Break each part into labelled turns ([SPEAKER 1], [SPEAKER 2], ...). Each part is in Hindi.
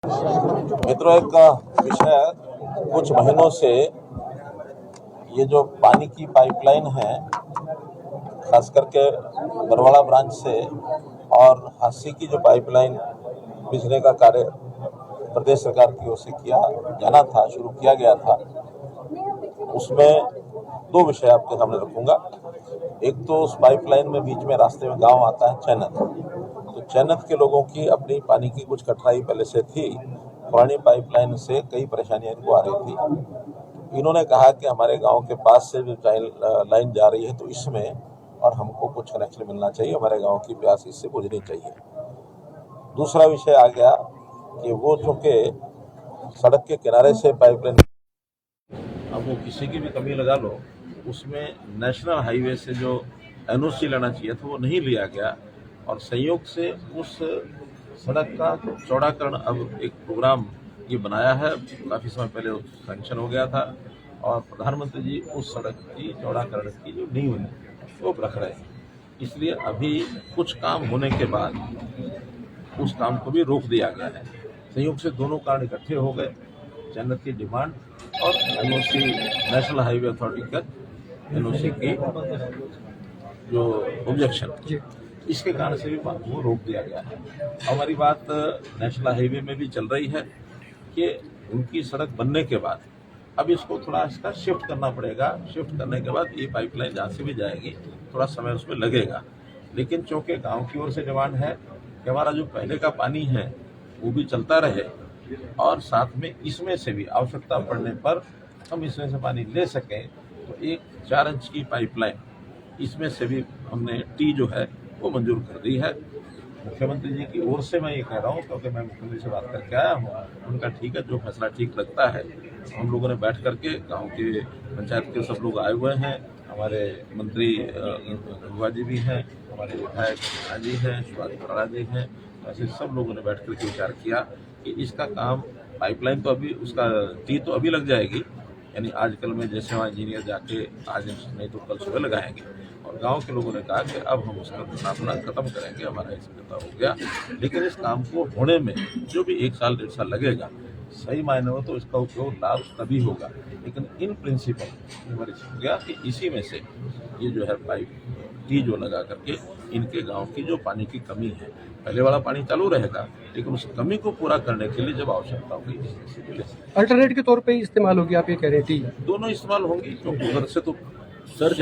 [SPEAKER 1] मित्रों, एक विषय कुछ महीनों से ये जो पानी की पाइपलाइन है, खास करके बरवाड़ा ब्रांच से और हांसी की जो पाइपलाइन बिजली का कार्य प्रदेश सरकार की ओर से शुरू किया गया था, उसमें दो विषय आपके सामने रखूंगा। एक तो उस पाइपलाइन में बीच में रास्ते में गांव आता है चैनत, तो चैनत के लोगों की अपनी पानी की कुछ कठिनाई पहले से थी। पुरानी पाइपलाइन से कई परेशानियां इनको आ रही थी। इन्होंने कहा कि हमारे गांव के पास से जो लाइन जा रही है तो इसमें और हमको कुछ कनेक्शन मिलना चाहिए, हमारे गांव की प्यास इससे बुझनी चाहिए। दूसरा विषय आ गया कि वो चूँकि सड़क के किनारे से पाइपलाइन, अब वो किसी की भी कमी लगा लो, उसमें नेशनल हाईवे से जो एनओसी लेना चाहिए था वो नहीं लिया गया, और संयोग से उस सड़क का चौड़ाकरण अब एक प्रोग्राम ये बनाया है। काफ़ी समय पहले सैंक्शन हो गया था और प्रधानमंत्री जी उस सड़क की चौड़ाकरण की जो नींव है वो रख रहे हैं। इसलिए अभी कुछ काम होने के बाद उस काम को भी रोक दिया गया है। संयोग से दोनों कारण इकट्ठे हो गए, जन्नत की डिमांड और एनओसी, नेशनल हाईवे अथॉरिटी का एनओसी की जो ऑब्जेक्शन, इसके कारण से भी बात को रोक दिया गया है। हमारी बात नेशनल हाईवे में भी चल रही है कि उनकी सड़क बनने के बाद अब इसको थोड़ा इसका शिफ्ट करना पड़ेगा। शिफ्ट करने के बाद ये पाइपलाइन जहाँ से भी जाएगी थोड़ा समय उसमें लगेगा, लेकिन चूँकि गांव की ओर से डिमांड है कि हमारा जो पहले का पानी है वो भी चलता रहे और साथ में इसमें से भी आवश्यकता पड़ने पर हम इसमें से पानी ले सकें, तो एक 4 इंच की पाइपलाइन इसमें से भी हमने टी जो है वो मंजूर कर दी है। मुख्यमंत्री जी की ओर से मैं ये कह रहा हूँ क्योंकि मैं मुख्यमंत्री से बात करके आया हूँ। उनका ठीक है, जो फैसला ठीक लगता है। हम लोगों ने बैठ करके गांव के पंचायत के सब लोग आए हुए हैं, हमारे मंत्री गंगवा जी भी हैं, हमारे विधायक जी हैं, शिवाजी बराड़ा जी हैं, ऐसे सब लोगों ने बैठ करके विचार किया कि इसका काम पाइपलाइन तो अभी उसका टी तो अभी लग जाएगी, यानी आजकल में जैसे वहाँ इंजीनियर जाके आज नहीं तो कल सुबह लगाएंगे, और गांव के लोगों ने कहा कि अब हम उसका अपना खत्म करेंगे, हमारा इसका हो गया। लेकिन इस काम को होने में जो भी 1 साल 1.5 साल लगेगा, सही मायने में तो इसका उपयोग लाभ तभी होगा। लेकिन इन प्रिंसिपल हो गया कि इसी में से ये जो है पाइप टी जो लगा करके इनके गांव की जो पानी की कमी है, पहले वाला पानी चालू रहेगा, लेकिन उस कमी को पूरा करने के लिए जब आवश्यकता होगी इसमें से भी ले सकते।
[SPEAKER 2] अल्टरनेट के तौर पे इस्तेमाल होगी, आप ये कह रहे थे?
[SPEAKER 1] दोनों इस्तेमाल होंगी, क्योंकि उधर से तो सर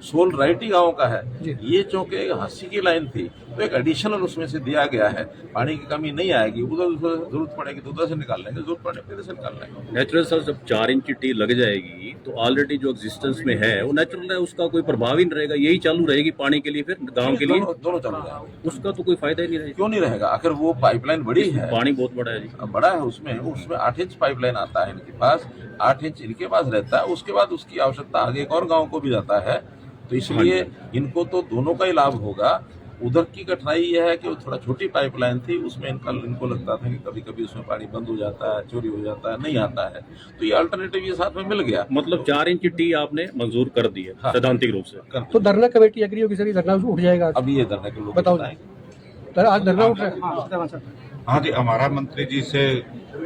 [SPEAKER 1] सोल राइट ही गाँव का है। ये चूँकि हांसी की लाइन थी तो एक एडिशनल उसमें से दिया गया है, पानी की कमी नहीं आएगी। उधर जरूरत पड़ेगी तो उधर से निकाल लेंगे, जरूरत पड़े फिर से निकाल लेंगे।
[SPEAKER 3] नेचुरल सर, जब 4 इंच की टी लग जाएगी तो ऑलरेडी जो एग्जिस्टेंस में है वो नेचुरल है, उसका कोई प्रभाव ही नहीं रहेगा, यही चालू रहेगी पानी के लिए, फिर गांव के लिए
[SPEAKER 1] दोनों चालू रहेंगे।
[SPEAKER 3] उसका तो कोई फायदा ही नहीं रहेगा।
[SPEAKER 1] क्यों नहीं रहेगा? आखिर वो पाइपलाइन बड़ी है,
[SPEAKER 3] पानी बहुत बड़ा है जी,
[SPEAKER 1] बड़ा है। उसमें 8 इंच पाइपलाइन आता है इनके पास, 8 इंच इनके पास रहता है, उसके बाद उसकी आवश्यकता आगे एक और गाँव को भी जाता है, तो इसलिए इनको तो दोनों का ही लाभ होगा। उधर की कठिनाई यह है कि वो थोड़ा छोटी पाइपलाइन थी, उसमें इनको लगता था कि कभी कभी उसमें पानी बंद हो जाता है, चोरी हो जाता है, नहीं आता है, तो ये अल्टरनेटिव ये साथ में मिल गया।
[SPEAKER 3] मतलब 4 इंच की टी आपने मंजूर कर दी है। हाँ, सैद्धांतिक रूप से।
[SPEAKER 2] तो धरना कमेटी एग्री होगी सर, धरना उठ जाएगा?
[SPEAKER 1] अभी ये धरना के लोग
[SPEAKER 2] बताओ, आज धरना उठ रहा है?
[SPEAKER 4] हाँ जी, हमारा मंत्री जी से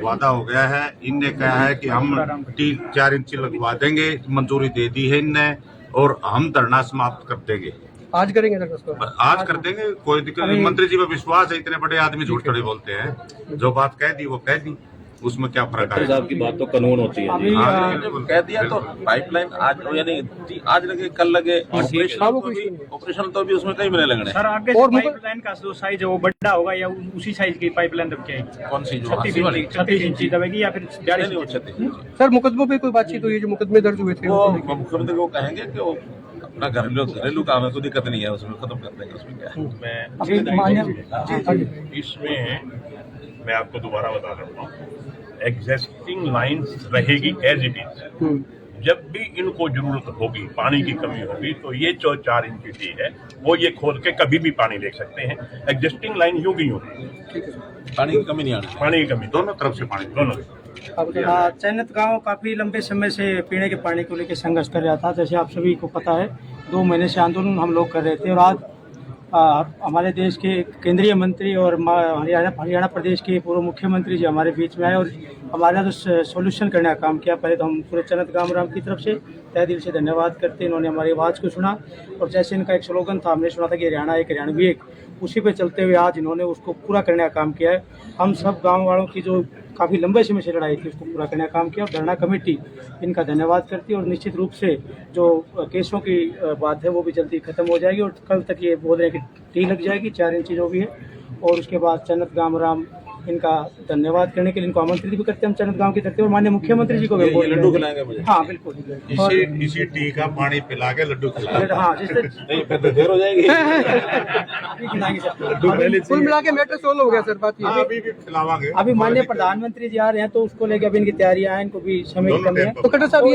[SPEAKER 4] वादा हो गया है। इनने कहा है कि हम टी 4 इंच लगवा देंगे, मंजूरी दे दी है इनने, और हम धरना समाप्त कर देंगे।
[SPEAKER 2] आज करेंगे धरना?
[SPEAKER 4] आज कर देंगे, कोई दिक्कत नहीं। मंत्री जी पर विश्वास है, इतने बड़े आदमी झूठ थोड़ी बोलते हैं। जो बात कह दी वो कह दी, उसमें क्या फर्क है?
[SPEAKER 3] साहब की बात तो कानून होती है।
[SPEAKER 1] जब कह दिया तो पाइपलाइन आज यानी आज लगे कल लगे, ऑपरेशन तो अभी उसमें कई महीने लगने।
[SPEAKER 5] सर आगे पाइपलाइन का जो साइज है वो बड़ा होगा या उसी साइज की पाइपलाइन दब के आएगी?
[SPEAKER 1] कौन सी?
[SPEAKER 5] 36 इंची दबेगी या फिर
[SPEAKER 1] 36 इंची?
[SPEAKER 2] सर मुकदमों पे कोई बातचीत हुई है? जो मुकदमे दर्ज हुए थे
[SPEAKER 1] वो मुख्यमंत्री को कहेंगे कि वो अपना घरेलू काम है, कोई दिक्कत नहीं है, उसमें खत्म कर देंगे। उसमें क्या है?
[SPEAKER 6] इसमें मैं आपको दोबारा बता देता हूँ, एग्जिस्टिंग लाइंस रहेगी एज इट इज। जब भी इनको जरूरत होगी, पानी की कमी होगी, तो ये जो 4 इंच की टी है वो ये खोल के कभी भी पानी ले सकते हैं। एग्जिस्टिंग लाइन यूं की
[SPEAKER 1] पानी की कमी नहीं आनी,
[SPEAKER 4] पानी की कमी दोनों तरफ से पानी, दोनों।
[SPEAKER 5] चैनत गांव काफी लंबे समय से पीने के पानी को लेकर संघर्ष कर रहा था। जैसे आप सभी को पता है, 2 महीने से आंदोलन हम लोग कर रहे थे, और आज हमारे देश के केंद्रीय मंत्री और हरियाणा प्रदेश के पूर्व मुख्यमंत्री जी हमारे बीच में आए और हमारा जो सोल्यूशन करने का काम किया। पहले तो हम पूरे चन्नत गामराम की तरफ से तहे दिल से धन्यवाद करते हैं। इन्होंने हमारी आवाज़ को सुना और जैसे इनका एक स्लोगन था, हमने सुना था कि हरियाणा एक हरियाणवी एक, उसी पे चलते हुए आज इन्होंने उसको पूरा करने का काम किया है। हम सब गाँव वालों की जो काफ़ी लंबे समय से लड़ाई थी उसको पूरा करने का काम किया और धरना कमेटी इनका धन्यवाद करती है। और निश्चित रूप से जो केसों की बात है वो भी जल्दी खत्म हो जाएगी और कल तक ये बोल रहे हैं कि टी लग जाएगी 4 इंच जो भी है। और उसके बाद चन्नत गामराम इनका धन्यवाद करने के लिए इनको आमंत्रित भी करते हैं हम चन्नत गांव की तरफ से और माननीय मुख्यमंत्री जी को भी बोल
[SPEAKER 1] लड्डू खिलाएंगे मुझे।
[SPEAKER 5] हाँ बिल्कुल। और
[SPEAKER 4] इसी टी का पानी पिला के लड्डू खिलाएंगे।
[SPEAKER 5] हाँ जिससे
[SPEAKER 1] नहीं फिर तो देर हो जाएगी।
[SPEAKER 5] खिलाएंगे सर।
[SPEAKER 2] कुल मिला के मैटर सोल्व हो गया सर, बात ये
[SPEAKER 4] हाँ, अभी भी खिलावांगे।
[SPEAKER 5] अभी माननीय प्रधानमंत्री जी आ रहे हैं तो उसको लेकर अभी इनकी तैयारियां हैं, इनको भी समय की कमी है।
[SPEAKER 2] तो खट्टर साहब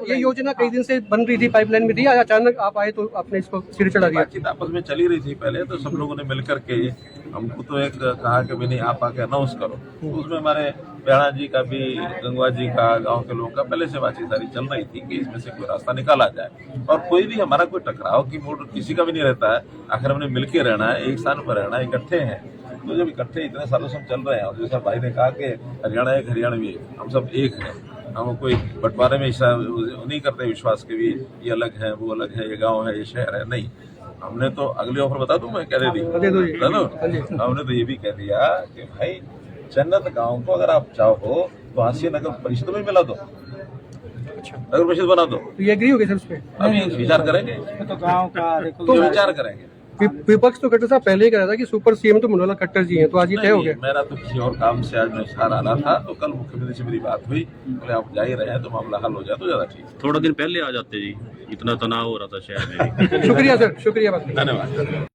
[SPEAKER 2] ये योजना कई दिन से बन रही थी, पाइपलाइन में थी, अचानक आप आए तो आपने इसको सिर चढ़ा दिया।
[SPEAKER 1] बातचीत आपस में चली रही थी पहले, तो सब लोगों ने मिलकर के हमको तो एक कहा कि भी नहीं आप आके अनाउंस करो। तो उसमें हमारे प्याणा जी का भी, गंगवा जी का, गांव के लोगों का पहले से बातचीत सारी चल रही थी कि इसमें से कोई रास्ता निकाला जाए। और कोई भी हमारा कोई टकराव की मूड किसी का भी नहीं रहता है। आखिर हमने मिलकर रहना है, एक स्थान पर रहना है, इकट्ठे हैं। तो जब इकट्ठे इतने सालों से हम चल रहे हैं और जैसा भाई ने कहा कि हरियाणा एक हरियाणवी एक, हम सब एक हैं। हम कोई बंटवारे में ऐसा नहीं करते विश्वास के भी ये अलग है वो अलग है, ये गाँव है ये शहर है, नहीं। हमने तो अगले ऑफर बता दूं मैं क्या दे दी, हमने तो ये भी कह दिया कि भाई चन्नत गांव को अगर आप चाहो तो हास्य नगर परिषद में मिला दो, नगर परिषद बना दो।
[SPEAKER 2] तो ये एग्री हो गए सर उस पर?
[SPEAKER 1] अभी विचार करेंगे,
[SPEAKER 5] तो गाँव का
[SPEAKER 1] तो विचार करेंगे।
[SPEAKER 2] विपक्ष तो खट्टर साहब पहले ही कह रहा था कि सुपर सीएम तो मनोहर खट्टर जी हैं, तो आज ये तय हो गया।
[SPEAKER 1] मेरा तो किसी और काम से आज मैं शहर आना था, तो कल मुख्यमंत्री से मेरी बात हुई, बोले आप जा ही रहे हैं तो मामला हल हो जाए तो ज्यादा ठीक।
[SPEAKER 3] थोड़ा दिन पहले आ जाते जी, इतना तनाव हो रहा था शहर में।
[SPEAKER 2] शुक्रिया सर, शुक्रिया। बात
[SPEAKER 1] धन्यवाद।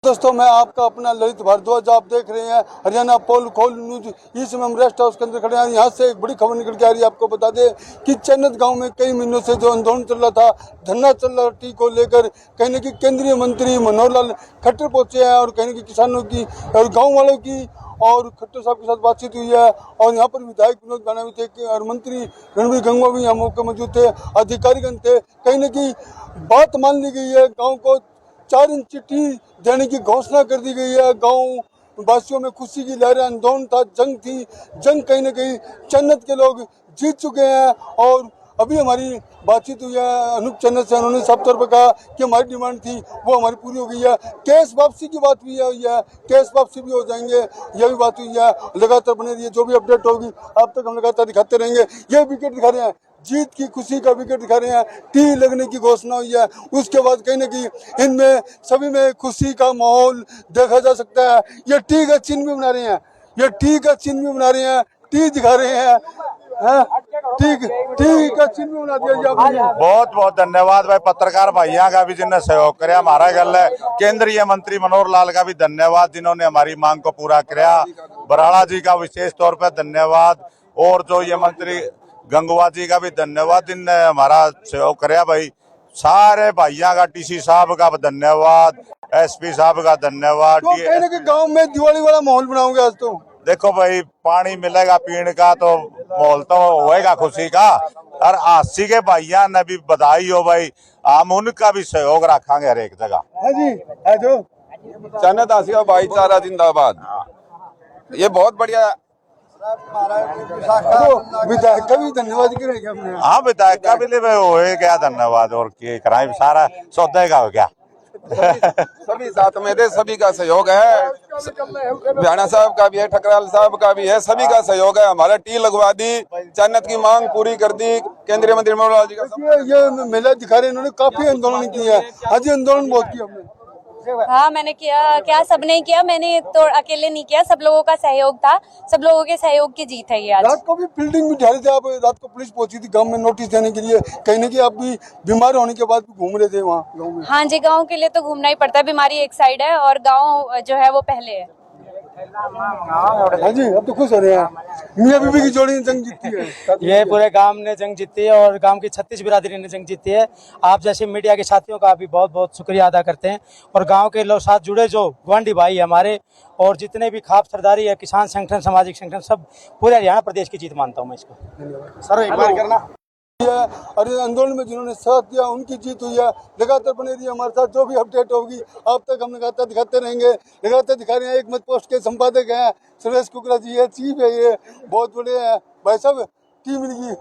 [SPEAKER 7] दोस्तों मैं आपका अपना ललित भारद्वाज, आप देख रहे हैं हरियाणा पोल खोल न्यूज। इस समय हम रेस्ट हाउस के अंदर खड़े हैं। यहाँ से एक बड़ी खबर निकल के आ रही है। आपको बता दें कि चन्नत गांव में कई महीनों से जो आंदोलन चल रहा था, धरना चल रहा टी को लेकर, कहीं न कहीं केंद्रीय मंत्री मनोहर लाल खट्टर पहुंचे हैं और कहीं न कहीं किसानों की और गाँव वालों की और खट्टर साहब के साथ बातचीत हुई है। और यहाँ पर विधायक विनोद गाना भी थे और मंत्री रणवीर गंगवा भी यहाँ मौके मौजूद थे, अधिकारीगण थे। कहीं न कहीं बात मान ली गई है, गाँव को 4 इंच टी देने की घोषणा कर दी गई है। गांव वासियों में खुशी की लहरें, आंदोलन था, जंग थी। जंग कहीं न कहीं चन्नत के लोग जीत चुके हैं। और अभी हमारी बातचीत हुई है अनूप चन्नत से, उन्होंने साफ तौर पर कहा कि हमारी डिमांड थी वो हमारी पूरी हो गई है। केस वापसी की बात भी हुई है, केस वापसी भी हो जाएंगे, यह भी बात हुई है। लगातार बने रहिए, जो भी अपडेट होगी अब तक हम लगातार दिखाते रहेंगे। ये विकेट दिखा रहे हैं, जीत की खुशी का विकेट दिखा रहे हैं। टी लगने की घोषणा हुई है, उसके बाद कहीं न कहीं इनमें सभी में खुशी का माहौल देखा जा सकता है। ये टी का चिन्ह भी बना रहे हैं, ये टी का चिन्ह भी बना रहे हैं, टी दिखा रहे हैं, टी का चिन्ह भी बना दिया आपने।
[SPEAKER 4] बहुत बहुत धन्यवाद भाई पत्रकार भैया का भी जिन्होंने सहयोग कराया हमारा गल है। केंद्रीय मंत्री मनोहर लाल का भी धन्यवाद जिन्होंने हमारी मांग को पूरा कराया। बराड़ा जी का विशेष तौर पर धन्यवाद और जो ये मंत्री गंगवा जी का भी धन्यवाद जिनने हमारा सहयोग कराया। भाई सारे भाइयों का, टीसी साहब का धन्यवाद, एसपी साहब का धन्यवाद।
[SPEAKER 7] तो कहीं ना कहीं गाँव में दिवाली वाला माहौल बनाओगे आज? तो
[SPEAKER 4] देखो भाई पानी मिलेगा पीने का तो माहौल तो होएगा खुशी का। और आसी के भाइयों ने भी बधाई हो भाई, हम उनका भी सहयोग रखेंगे हर एक जगह।
[SPEAKER 7] हाँ जी, है जो
[SPEAKER 8] चन्नत आसी का भाईचारा जिंदाबाद। ये बहुत बढ़िया।
[SPEAKER 7] तो विधायक का भी धन्यवाद करेंगे हमने।
[SPEAKER 4] हाँ विधायक का भी हो गया धन्यवाद और कराए सारा सौदे का हो गया।
[SPEAKER 8] सभी साथ में थे, सभी का सहयोग है। भ्याणा साहब का भी है, ठकराल साहब का भी है, सभी का सहयोग है। हमारा टी लगवा दी, चन्नत की मांग पूरी कर दी केंद्रीय मंत्री मनोहर लाल जी का।
[SPEAKER 7] ये मेला दिखा रहे, इन्होंने काफी आंदोलन किया है। आज आंदोलन बहुत किया हमने।
[SPEAKER 9] हाँ मैंने किया, क्या सबने किया, मैंने तो अकेले नहीं किया, सब लोगों का सहयोग था, सब लोगों के सहयोग की जीत है ये आज।
[SPEAKER 7] रात को भी फील्डिंग में ढाले थे आप, रात को पुलिस पहुंची थी गांव में नोटिस देने के लिए, कहीं ना कहीं आप भी बीमार होने के बाद भी घूम रहे थे वहाँ गाँव में।
[SPEAKER 9] हाँ जी, गांव के लिए तो घूमना ही पड़ता है, बीमारी एक साइड है और गांव जो है वो पहले है।
[SPEAKER 7] हाँ जी, अब तो खुश हो रहे हैं। मियां बीबी की जोड़ी ने जंग जीती है।
[SPEAKER 5] ये पूरे गांव ने जंग जीती है और गांव की 36 बिरादरी ने जंग जीती है। आप जैसे मीडिया के साथियों का भी बहुत बहुत शुक्रिया अदा करते हैं। और गांव के लोग साथ जुड़े जो गवांडी भाई हमारे और जितने भी खाप सरदारी है, किसान संगठन, सामाजिक संगठन, सब पूरे हरियाणा प्रदेश की जीत मानता हूँ मैं इसको।
[SPEAKER 7] सर एक बार करना। और इस आंदोलन में जिन्होंने साथ दिया उनकी जीत हुई है। लगातार बने रही हमारे साथ, जो भी अपडेट होगी आप तक हम लगातार दिखाते रहेंगे, लगातार दिखा रहे हैं। एक मत पोस्ट के संपादक हैं सुरेश कुकरा जी है, चीफ है, ये बहुत बड़े हैं भाई साहब, टीम मिल गई।